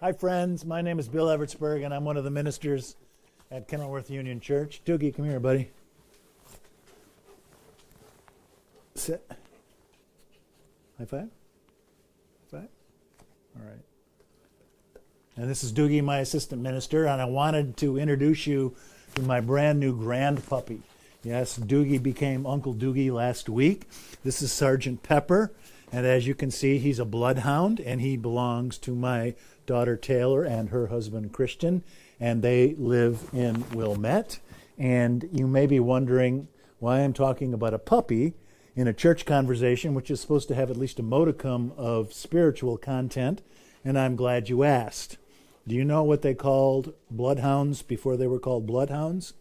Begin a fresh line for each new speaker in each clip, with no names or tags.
Hi, friends. My name is Bill Evertsberg, and I'm one of the ministers at Kenilworth Union Church. Doogie, come here, buddy. Sit. High five. High five. All right. And this is Doogie, my assistant minister, and I wanted to introduce you to my brand new grandpuppy. Yes, Doogie became Uncle Doogie last week. This is Sergeant Pepper, and as you can see, he's a bloodhound, and he belongs to my daughter Taylor and her husband Christian, and they live in Wilmette. And you may be wondering why I'm talking about a puppy in a church conversation, which is supposed to have at least a modicum of spiritual content, and I'm glad you asked. Do you know what they called bloodhounds before they were called bloodhounds?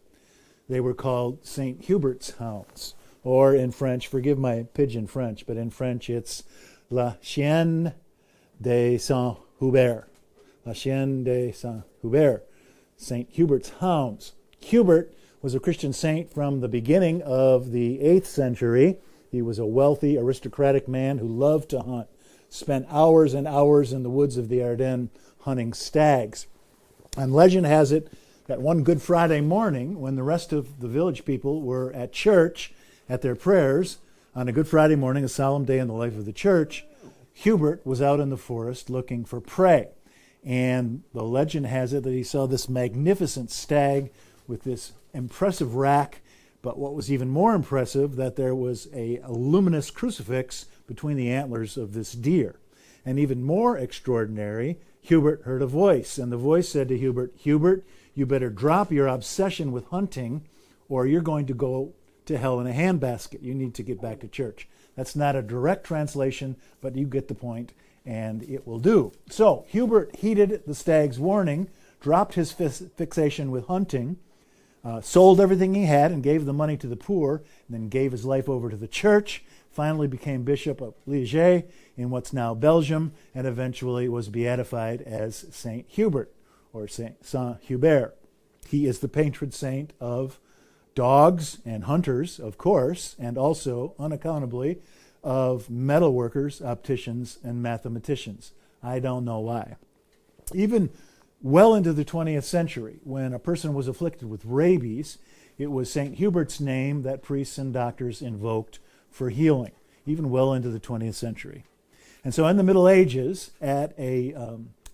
They were called St. Hubert's hounds, or in French, forgive my pidgin French, but in French it's La Chienne de Saint Hubert. La Chienne de Saint Hubert, St. Hubert's hounds. Hubert was a Christian saint from the beginning of the 8th century. He was a wealthy, aristocratic man who loved to hunt, spent hours and hours in the woods of the Ardennes hunting stags. And legend has it that one Good Friday morning, when the rest of the village people were at church at their prayers, on a Good Friday morning, a solemn day in the life of the church, Hubert was out in the forest looking for prey. And the legend has it that he saw this magnificent stag with this impressive rack, but what was even more impressive, that there was a luminous crucifix between the antlers of this deer. And even more extraordinary, Hubert heard a voice, and the voice said to Hubert, "Hubert, you better drop your obsession with hunting, or you're going to go to hell in a handbasket. You need to get back to church." That's not a direct translation, but you get the point, and it will do. So Hubert heeded the stag's warning, dropped his fixation with hunting, sold everything he had and gave the money to the poor, and then gave his life over to the church, finally became Bishop of Liège in what's now Belgium, and eventually was beatified as Saint Hubert, or Saint Hubert. He is the patron saint of dogs and hunters, of course, and also, unaccountably, of metalworkers, opticians, and mathematicians. I don't know why. Even well into the 20th century, when a person was afflicted with rabies, it was St. Hubert's name that priests and doctors invoked for healing, even well into the 20th century. And so in the Middle Ages, at a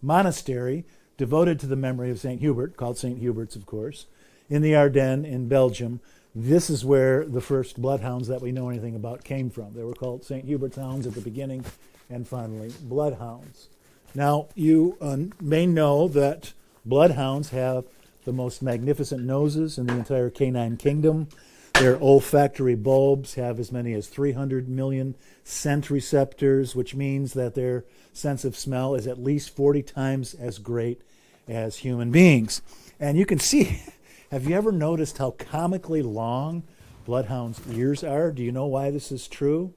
monastery devoted to the memory of St. Hubert, called St. Hubert's, of course, in the Ardennes in Belgium, this is where the first bloodhounds that we know anything about came from. They were called St. Hubert's hounds at the beginning, and finally bloodhounds. Now, you may know that bloodhounds have the most magnificent noses in the entire canine kingdom. Their olfactory bulbs have as many as 300 million scent receptors, which means that their sense of smell is at least 40 times as great as human beings. And you can see, have you ever noticed how comically long bloodhounds' ears are? Do you know why this is true?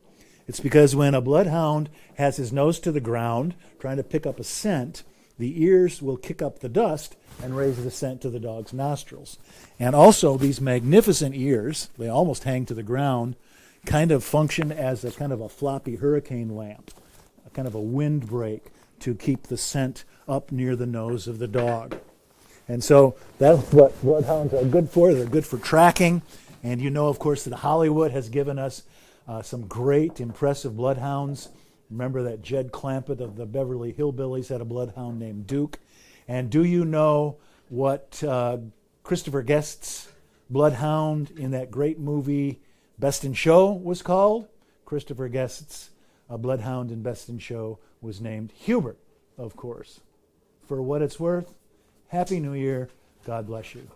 It's because when a bloodhound has his nose to the ground trying to pick up a scent, the ears will kick up the dust and raise the scent to the dog's nostrils. And also, these magnificent ears, they almost hang to the ground, kind of function as a kind of a floppy hurricane lamp, a kind of a windbreak to keep the scent up near the nose of the dog. And so that's what bloodhounds are good for. They're good for tracking. And you know, of course, that Hollywood has given us some great, impressive bloodhounds. Remember that Jed Clampett of the Beverly Hillbillies had a bloodhound named Duke. And do you know what Christopher Guest's bloodhound in that great movie Best in Show was called? Christopher Guest's bloodhound in Best in Show was named Hubert, of course. For what it's worth, Happy New Year. God bless you.